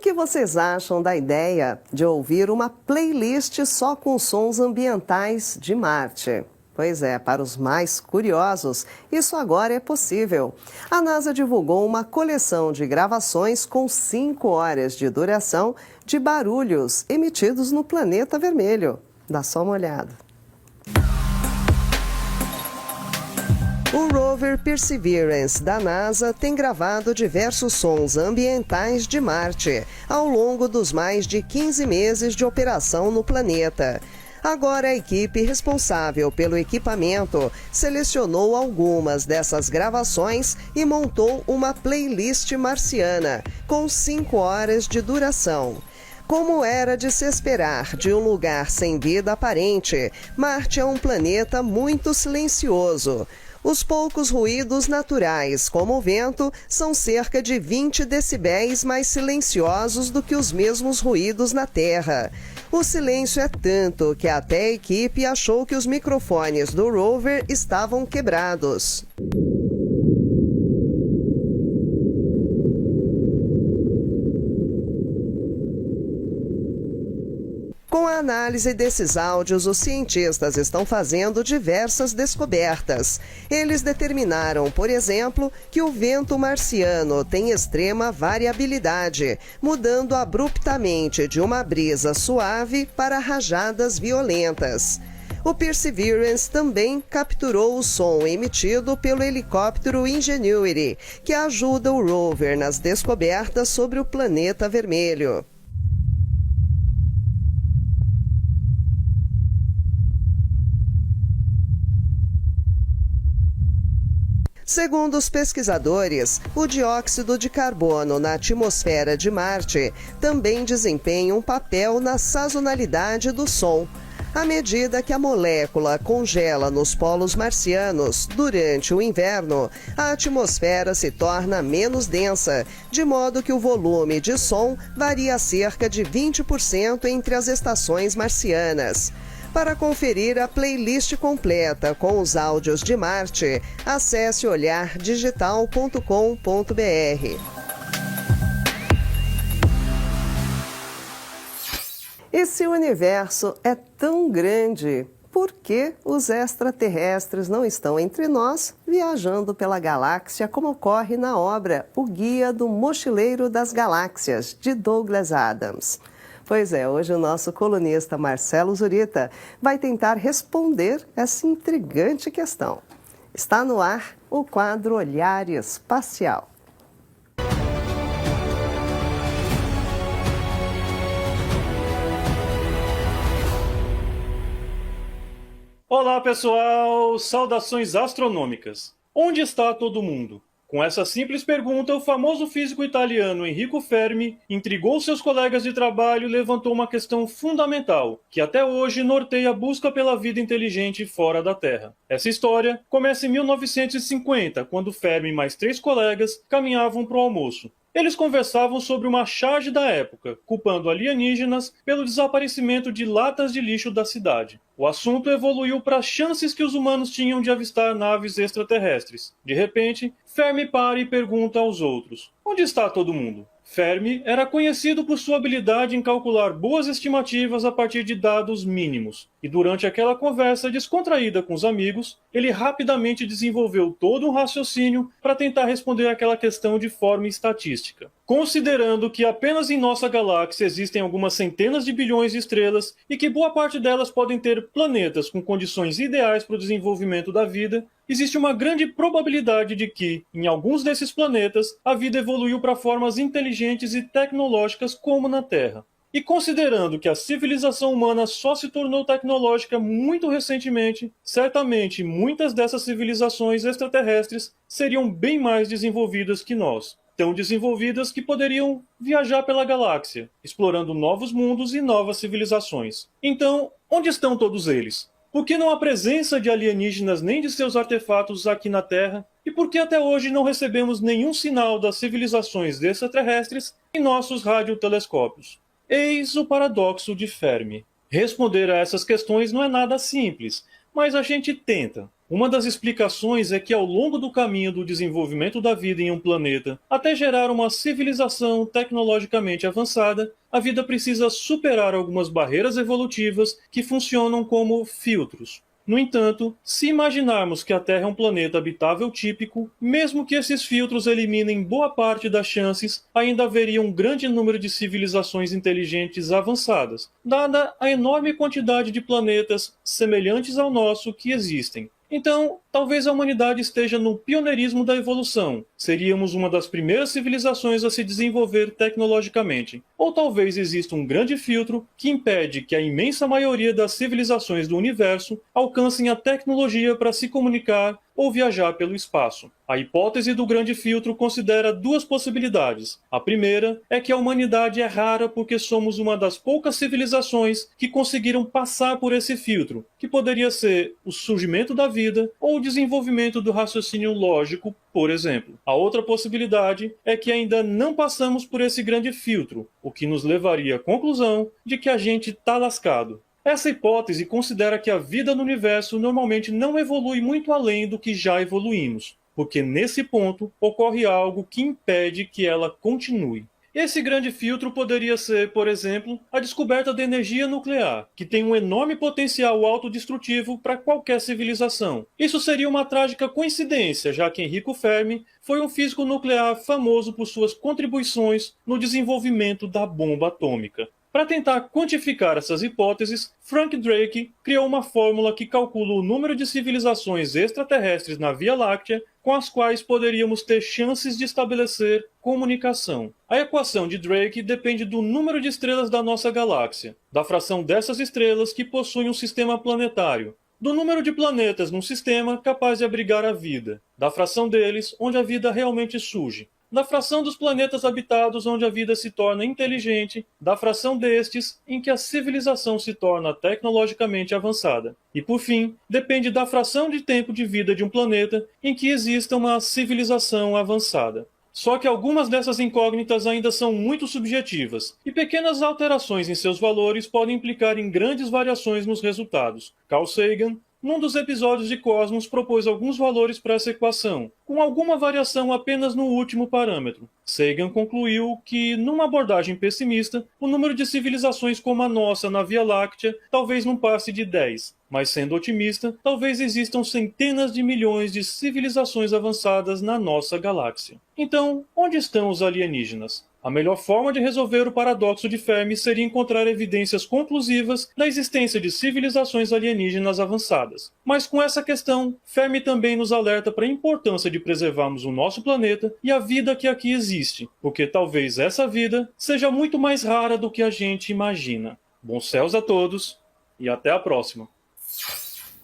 que vocês acham da ideia de ouvir uma playlist só com sons ambientais de Marte? Pois é, para os mais curiosos, isso agora é possível. A NASA divulgou uma coleção de gravações com 5 horas de duração de barulhos emitidos no planeta vermelho. Dá só uma olhada. O rover Perseverance da NASA tem gravado diversos sons ambientais de Marte ao longo dos mais de 15 meses de operação no planeta. Agora, a equipe responsável pelo equipamento selecionou algumas dessas gravações e montou uma playlist marciana com 5 horas de duração. Como era de se esperar de um lugar sem vida aparente, Marte é um planeta muito silencioso. Os poucos ruídos naturais, como o vento, são cerca de 20 decibéis mais silenciosos do que os mesmos ruídos na Terra. O silêncio é tanto que até a equipe achou que os microfones do rover estavam quebrados. Com a análise desses áudios, os cientistas estão fazendo diversas descobertas. Eles determinaram, por exemplo, que o vento marciano tem extrema variabilidade, mudando abruptamente de uma brisa suave para rajadas violentas. O Perseverance também capturou o som emitido pelo helicóptero Ingenuity, que ajuda o rover nas descobertas sobre o planeta vermelho. Segundo os pesquisadores, o dióxido de carbono na atmosfera de Marte também desempenha um papel na sazonalidade do som. À medida que a molécula congela nos polos marcianos durante o inverno, a atmosfera se torna menos densa, de modo que o volume de som varia cerca de 20% entre as estações marcianas. Para conferir a playlist completa com os áudios de Marte, acesse olhardigital.com.br. Esse universo é tão grande, por que os extraterrestres não estão entre nós viajando pela galáxia como ocorre na obra O Guia do Mochileiro das Galáxias, de Douglas Adams? Pois é, hoje o nosso colunista Marcelo Zurita vai tentar responder essa intrigante questão. Está no ar o quadro Olhar Espacial. Olá pessoal, saudações astronômicas. Onde está todo mundo? Com essa simples pergunta, o famoso físico italiano Enrico Fermi intrigou seus colegas de trabalho e levantou uma questão fundamental, que até hoje norteia a busca pela vida inteligente fora da Terra. Essa história começa em 1950, quando Fermi e mais 3 colegas caminhavam para o almoço. Eles conversavam sobre uma charge da época, culpando alienígenas pelo desaparecimento de latas de lixo da cidade. O assunto evoluiu para as chances que os humanos tinham de avistar naves extraterrestres. De repente, Fermi para e pergunta aos outros: onde está todo mundo? Fermi era conhecido por sua habilidade em calcular boas estimativas a partir de dados mínimos, e durante aquela conversa descontraída com os amigos, ele rapidamente desenvolveu todo um raciocínio para tentar responder aquela questão de forma estatística. Considerando que apenas em nossa galáxia existem algumas centenas de bilhões de estrelas e que boa parte delas podem ter planetas com condições ideais para o desenvolvimento da vida, existe uma grande probabilidade de que, em alguns desses planetas, a vida evoluiu para formas inteligentes e tecnológicas como na Terra. E considerando que a civilização humana só se tornou tecnológica muito recentemente, certamente muitas dessas civilizações extraterrestres seriam bem mais desenvolvidas que nós. Tão desenvolvidas que poderiam viajar pela galáxia, explorando novos mundos e novas civilizações. Então, onde estão todos eles? Por que não há presença de alienígenas nem de seus artefatos aqui na Terra? E por que até hoje não recebemos nenhum sinal das civilizações extraterrestres em nossos radiotelescópios? Eis o paradoxo de Fermi. Responder a essas questões não é nada simples, mas a gente tenta. Uma das explicações é que ao longo do caminho do desenvolvimento da vida em um planeta, até gerar uma civilização tecnologicamente avançada, a vida precisa superar algumas barreiras evolutivas que funcionam como filtros. No entanto, se imaginarmos que a Terra é um planeta habitável típico, mesmo que esses filtros eliminem boa parte das chances, ainda haveria um grande número de civilizações inteligentes avançadas, dada a enorme quantidade de planetas semelhantes ao nosso que existem. Então, talvez a humanidade esteja no pioneirismo da evolução. Seríamos uma das primeiras civilizações a se desenvolver tecnologicamente. Ou talvez exista um grande filtro que impede que a imensa maioria das civilizações do universo alcancem a tecnologia para se comunicar ou viajar pelo espaço. A hipótese do grande filtro considera duas possibilidades. A primeira é que a humanidade é rara porque somos uma das poucas civilizações que conseguiram passar por esse filtro, que poderia ser o surgimento da vida ou o desenvolvimento do raciocínio lógico, por exemplo. A outra possibilidade é que ainda não passamos por esse grande filtro, o que nos levaria à conclusão de que a gente tá lascado. Essa hipótese considera que a vida no universo normalmente não evolui muito além do que já evoluímos, porque nesse ponto ocorre algo que impede que ela continue. Esse grande filtro poderia ser, por exemplo, a descoberta da energia nuclear, que tem um enorme potencial autodestrutivo para qualquer civilização. Isso seria uma trágica coincidência, já que Enrico Fermi foi um físico nuclear famoso por suas contribuições no desenvolvimento da bomba atômica. Para tentar quantificar essas hipóteses, Frank Drake criou uma fórmula que calcula o número de civilizações extraterrestres na Via Láctea com as quais poderíamos ter chances de estabelecer comunicação. A equação de Drake depende do número de estrelas da nossa galáxia, da fração dessas estrelas que possuem um sistema planetário, do número de planetas num sistema capaz de abrigar a vida, da fração deles onde a vida realmente surge, da fração dos planetas habitados onde a vida se torna inteligente, da fração destes em que a civilização se torna tecnologicamente avançada. E, por fim, depende da fração de tempo de vida de um planeta em que exista uma civilização avançada. Só que algumas dessas incógnitas ainda são muito subjetivas, e pequenas alterações em seus valores podem implicar em grandes variações nos resultados. Carl Sagan, num dos episódios de Cosmos, propôs alguns valores para essa equação, com alguma variação apenas no último parâmetro. Sagan concluiu que, numa abordagem pessimista, o número de civilizações como a nossa na Via Láctea talvez não passe de 10, mas sendo otimista, talvez existam centenas de milhões de civilizações avançadas na nossa galáxia. Então, onde estão os alienígenas? A melhor forma de resolver o paradoxo de Fermi seria encontrar evidências conclusivas da existência de civilizações alienígenas avançadas. Mas com essa questão, Fermi também nos alerta para a importância de preservarmos o nosso planeta e a vida que aqui existe, porque talvez essa vida seja muito mais rara do que a gente imagina. Bons céus a todos e até a próxima!